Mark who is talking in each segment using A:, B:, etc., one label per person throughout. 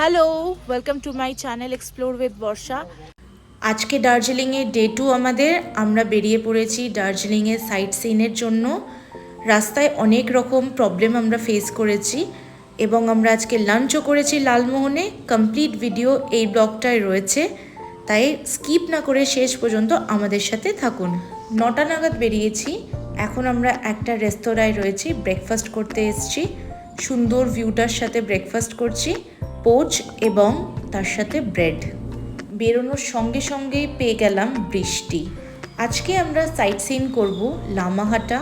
A: Hello, welcome to my channel explore with Barsha. আজকে দার্জিলিংয়ে day 2 আমাদের। আমরা বেরিয়ে পড়েছি দার্জিলিংয়ে সাইট সিনের জন্য। রাস্তায় অনেক রকম প্রবলেম আমরা ফেস করেছি এবং আমরা আজকে লাঞ্চও করেছি লালমোহনে। কমপ্লিট ভিডিও এই ব্লগটায় রয়েছে, তাই স্কিপ না করে শেষ পর্যন্ত আমাদের সাথে থাকুন। 9টা নাগাদ বেরিয়েছি। এখন আমরা একটা রেস্তোরাঁয় রয়েছি, ব্রেকফাস্ট করতে এসেছি। সুন্দর ভিউটার সাথে ব্রেকফাস্ট করছি, পোচ এবং তার সাথে ব্রেড। বেরোনোর সঙ্গে সঙ্গেই পেয়ে গেলাম বৃষ্টি। আজকে আমরা সাইট সিন করবো লামাহাটা,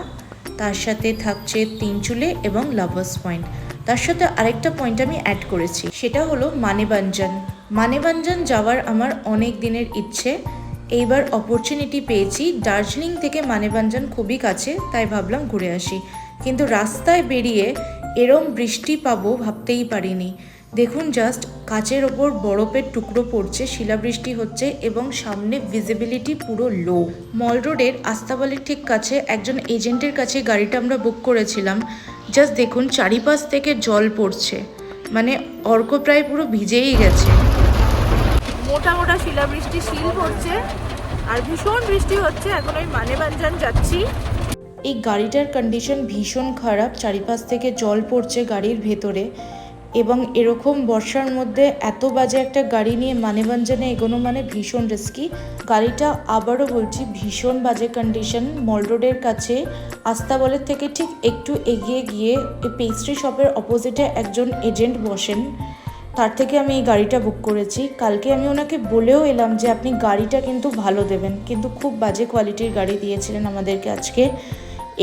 A: তার সাথে থাকছে তিনচুলে এবং লাভার্স পয়েন্ট। তার সাথে আরেকটা পয়েন্ট আমি অ্যাড করেছি, সেটা হলো মানেভঞ্জন। মানেভঞ্জন যাওয়ার আমার অনেক দিনের ইচ্ছে, এইবার অপরচুনিটি পেয়েছি। দার্জিলিং থেকে মানেভঞ্জন খুবই কাছে, তাই ভাবলাম ঘুরে আসি। কিন্তু রাস্তায় বেরিয়ে এরম বৃষ্টি পাবো ভাবতেই পারিনি। দেখুন জাস্ট, কাচের ওপর বরফের টুকরো পড়ছে, শিলাবৃষ্টি হচ্ছে এবং সামনে ভিজিবিলিটি পুরো লো। মল রোডের আস্তাবলের ঠিক কাছে একজন এজেন্টের কাছে গাড়িটা আমরা বুক করেছিলাম। জাস্ট দেখুন চারিপাশ থেকে জল পড়ছে, মানে অর্ক প্রায় পুরো ভিজেই গেছে। মোটা মোটা শিলাবৃষ্টি শিল পড়ছে আর ভীষণ বৃষ্টি হচ্ছে। এখন ওই মানেভঞ্জন যাচ্ছি। এই গাড়িটার কন্ডিশন ভীষণ খারাপ, চারিপাশ থেকে জল পড়ছে গাড়ির ভেতরে এবং এরকম বর্ষার মধ্যে এত বাজে একটা গাড়ি নিয়ে মানেভঞ্জনে এগোনো মানে ভীষণ রিস্কি। গাড়িটা আবারও বলছি ভীষণ বাজে কন্ডিশন। মল রোডের কাছে আস্তাবলের থেকে ঠিক একটু এগিয়ে গিয়ে এই পেস্ট্রি শপের অপোজিটে একজন এজেন্ট বসেন, তার থেকে আমি এই গাড়িটা বুক করেছি। কালকে আমি ওনাকে বলেও এলাম যে আপনি গাড়িটা কিন্তু ভালো দেবেন, কিন্তু খুব বাজে কোয়ালিটির গাড়ি দিয়েছিলেন আমাদেরকে আজকে।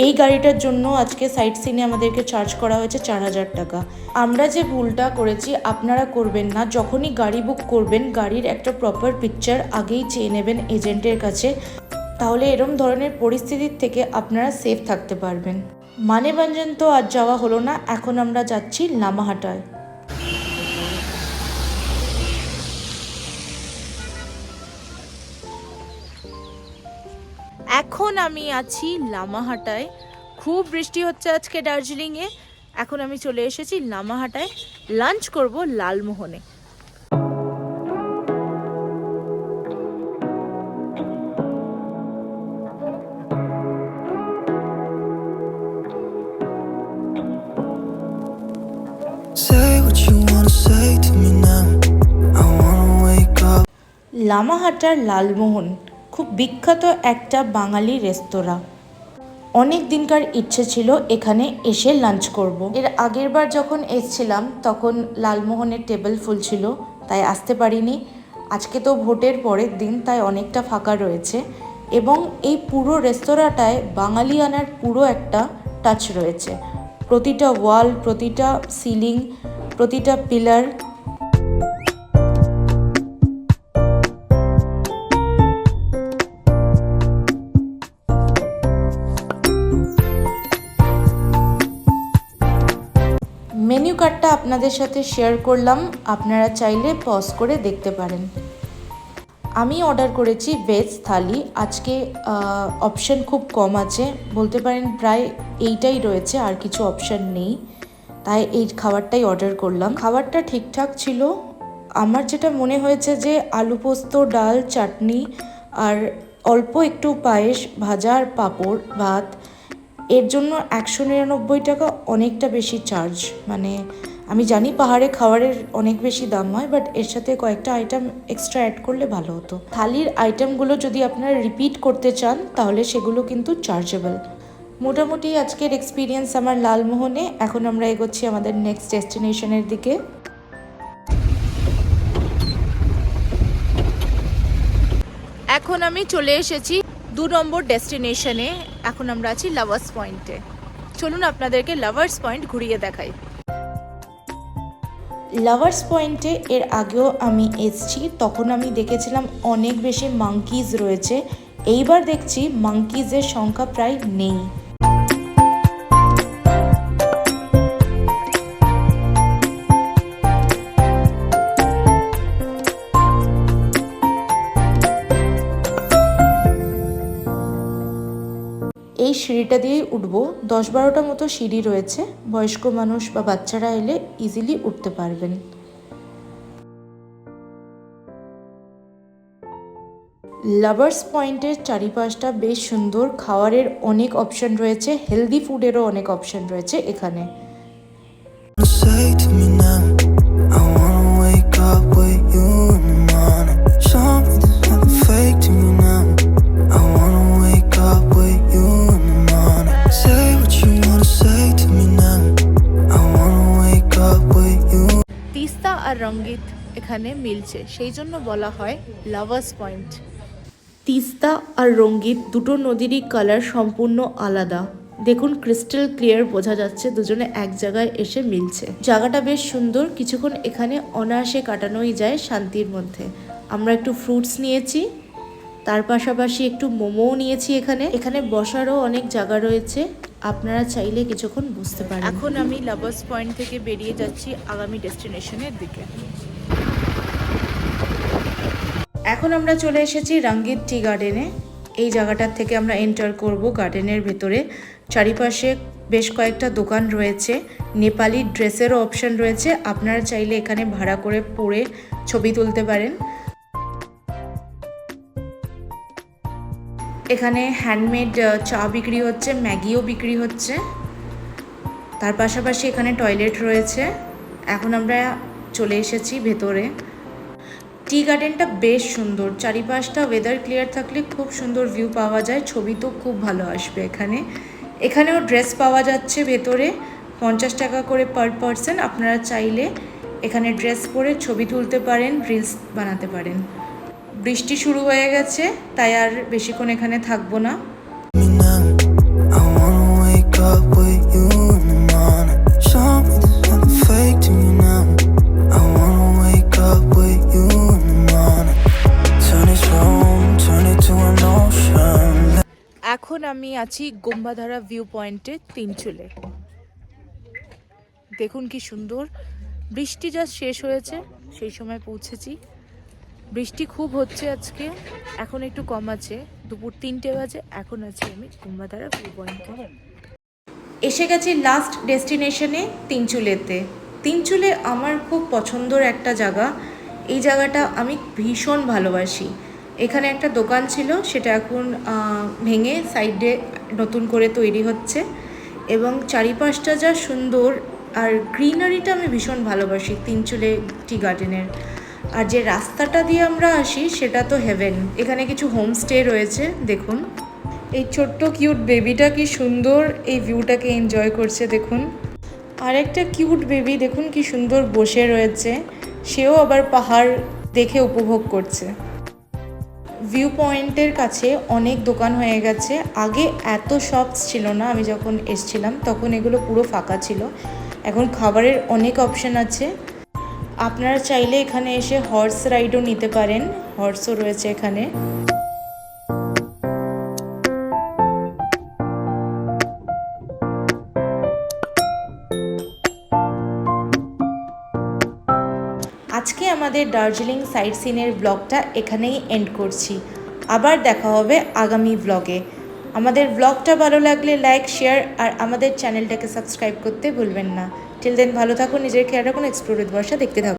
A: এই গাড়িটার জন্য আজকে সাইট সিনে আমাদেরকে চার্জ করা হয়েছে 4,000 টাকা। আমরা যে ভুলটা করেছি আপনারা করবেন না, যখনই গাড়ি বুক করবেন গাড়ির একটা প্রপার পিকচার আগেই চেয়ে নেবেন এজেন্টের কাছে, তাহলে এরম ধরনের পরিস্থিতির থেকে আপনারা সেফ থাকতে পারবেন। মানেভঞ্জন তো আজ যাওয়া হলো না, এখন আমরা যাচ্ছি লামাহাটায়। এখন আমি আছি লামাহাটায়। খুব বৃষ্টি হচ্ছে আজকে দার্জিলিংয়ে। এখন আমি চলে এসেছি লামাহাটায়, লাঞ্চ করব লালমোহনে। লামাহাটার লালমোহন খুব বিখ্যাত একটা বাঙালি রেস্তোরাঁ। অনেক দিনকার ইচ্ছে ছিল এখানে এসে লাঞ্চ করব। এর আগের বার যখন এসছিলাম তখন লালমোহনের টেবিল ফুল ছিল, তাই আসতে পারিনি। আজকে তো ভোটের পরের দিন, তাই অনেকটা ফাঁকা রয়েছে এবং এই পুরো রেস্তোরাঁটায় বাঙালিয়ানার পুরো একটা টাচ রয়েছে। প্রতিটা ওয়াল, প্রতিটা সিলিং, প্রতিটা পিলার। মেনু কার্ডটা আপনাদের সাথে শেয়ার করলাম, আপনারা চাইলে পজ করে দেখতে পারেন। আমি অর্ডার করেছি ভেজ থালি। আজকে অপশান খুব কম আছে, বলতে পারেন প্রায় এইটাই রয়েছে, আর কিছু অপশান নেই, তাই এই খাবারটাই অর্ডার করলাম। খাবারটা ঠিকঠাক ছিল। আমার যেটা মনে হয়েছে যে আলু পোস্ত, ডাল, চাটনি আর অল্প একটু পায়েস, ভাজা আর পাঁপড়, ভাত, এর জন্য 199 টাকা অনেকটা বেশি চার্জ। মানে আমি জানি পাহাড়ে খাবারের অনেক বেশি দাম হয়, বাট এর সাথে কয়েকটা আইটেম এক্সট্রা অ্যাড করলে ভালো হতো। থালির আইটেমগুলো যদি আপনারা রিপিট করতে চান তাহলে সেগুলো কিন্তু চার্জেবল। মোটামুটি আজকের এক্সপিরিয়েন্স আমার লালমোহনে। এখন আমরা এগোচ্ছি আমাদের নেক্সট ডেস্টিনেশনের দিকে। এখন আমি চলে এসেছি 2 নম্বর ডেস্টিনেশনে। এখন আমরা আছি লাভার্স পয়েন্টে। চলুন আপনাদেরকে লাভার্স পয়েন্ট ঘুরিয়ে দেখাই। লাভার্স পয়েন্টে এর আগেও আমি এসেছি, তখন আমি দেখেছিলাম অনেক বেশি মাঙ্কিজ রয়েছে। এইবার দেখছি মাঙ্কিজের সংখ্যা প্রায় নেই। এই সিঁড়িটা দিয়েই উঠবো। 10-12টা মতো সিঁড়ি রয়েছে, বয়স্ক মানুষ বা বাচ্চারা এলে ইজিলি উঠতে পারবেন। লাভার্স পয়েন্টের চারিপাশটা বেশ সুন্দর, খাওয়ারের অনেক অপশন রয়েছে, হেলদি ফুডেরও অনেক অপশন রয়েছে এখানে।
B: Say to me now, I wanna wake up with you in the morning. Show me there's nothing fake to me now. I wanna wake up with you in the morning. Say what you wanna say to me now. I wanna wake up with you.
A: Teesta আর রঙ্গিত এখানে মিলছে, সেই জন্য বলা হয় lovers point. Teesta আর রঙ্গিত দুটো নদীরই colour সম্পূর্ণ আলাদা। দেখুন ক্রিস্টাল ক্লিয়ার বোঝা যাচ্ছে দুজনে এক জায়গায় এসে মিলছে। জায়গাটা বেশ সুন্দর, কিছুক্ষণ এখানে অনায়াসে কাটানোই যায় শান্তির মধ্যে। আমরা একটু ফ্রুটস নিয়েছি, তার পাশাপাশি একটু মোমোও নিয়েছি। এখানে বসারও অনেক জায়গা রয়েছে, আপনারা চাইলে কিছুক্ষণ বসতে পারেন। এখন আমি লাভার্স পয়েন্ট থেকে বেরিয়ে যাচ্ছি আগামী ডেস্টিনেশনের দিকে। এখন আমরা চলে এসেছি রঙ্গিত টি গার্ডেনে। এই জায়গাটার থেকে আমরা এন্টার করব গার্ডেনের ভেতরে। চারিপাশে বেশ কয়েকটা দোকান রয়েছে, নেপালি ড্রেসেরও অপশন রয়েছে, আপনারা চাইলে এখানে ভাড়া করে পরে ছবি তুলতে পারেন। এখানে হ্যান্ডমেড চা বিক্রি হচ্ছে, ম্যাগিও বিক্রি হচ্ছে, তার পাশাপাশি এখানে টয়লেট রয়েছে। এখন আমরা চলে এসেছি ভেতরে। টি গার্ডেনটা বেশ সুন্দর, চারিপাশটা ওয়েদার ক্লিয়ার থাকলে খুব সুন্দর ভিউ পাওয়া যায়, ছবি তো খুব ভালো আসবে। এখানেও ড্রেস পাওয়া যাচ্ছে ভেতরে, 50 টাকা করে পার পারসন। আপনারা চাইলে এখানে ড্রেস পরে ছবি তুলতে পারেন, রিলস বানাতে পারেন। বৃষ্টি শুরু হয়ে গেছে, তাই আর বেশিক্ষণ এখানে থাকবো না।
B: Me now. I wanna wake up with you in the morning. Show me there's nothing fake to me now. I wanna wake up with you in the morning. Turn this room, turn it to an ocean.
A: এখন আমি আছি গম্বাধারা view পয়েন্টে তিনচুলে। দেখুন কি সুন্দর, বৃষ্টি just শেষ হয়েছে, সেই সময় পৌঁছেছি। বৃষ্টি খুব হচ্ছে আজকে, এখন একটু কম আছে, দুপুর 3টে বাজে। এখন আছি আমি গম্বাধারা ভিউ পয়েন্টে। এসে গেছি লাস্ট ডেস্টিনেশনে তিনচুলেতে। তিনচুলে আমার খুব পছন্দের একটা জায়গা, এই জায়গাটা আমি ভীষণ ভালোবাসি। এখানে একটা দোকান ছিল, সেটা এখন ভেঙে সাইডে নতুন করে তৈরি হচ্ছে, এবং চারিপাশটা যা সুন্দর, আর গ্রিনারিটা আমি ভীষণ ভালোবাসি তিনচুলে টি গার্ডেনের। আর যে রাস্তাটা দিয়ে আমরা আসি সেটা তো হেভেন। এখানে কিছু হোমস্টে রয়েছে, দেখুন এই ছোট্ট কিউট বেবিটা কি সুন্দর এই ভিউটাকে এনজয় করছে। দেখুন আর একটা কিউট বেবি দেখুন কি সুন্দর বসে রয়েছে, সেও আবার পাহাড় দেখে উপভোগ করছে। ভিউ পয়েন্টের কাছে অনেক দোকান হয়ে গেছে, আগে এত শপস ছিল না, আমি যখন এসছিলাম তখন এগুলো পুরো ফাঁকা ছিল। এখন খাবারের অনেক অপশন আছে, আপনারা চাইলে এখানে এসে হর্স রাইডও নিতে পারেন, হর্সও রয়েছে এখানে। আজকে আমাদের দার্জিলিং সাইট সিনের ব্লগটা এখানেই এন্ড করছি। আবার দেখা হবে আগামী ব্লগে। আমাদের ব্লগটা ভালো লাগলে লাইক, শেয়ার আর আমাদের চ্যানেলটাকে সাবস্ক্রাইব করতে ভুলবেন না। টিল দেন ভালো থাকুন, নিজের খেয়াল রাখুন, এক্সপ্লোর উইথ বর্ষা দেখতে থাকুন।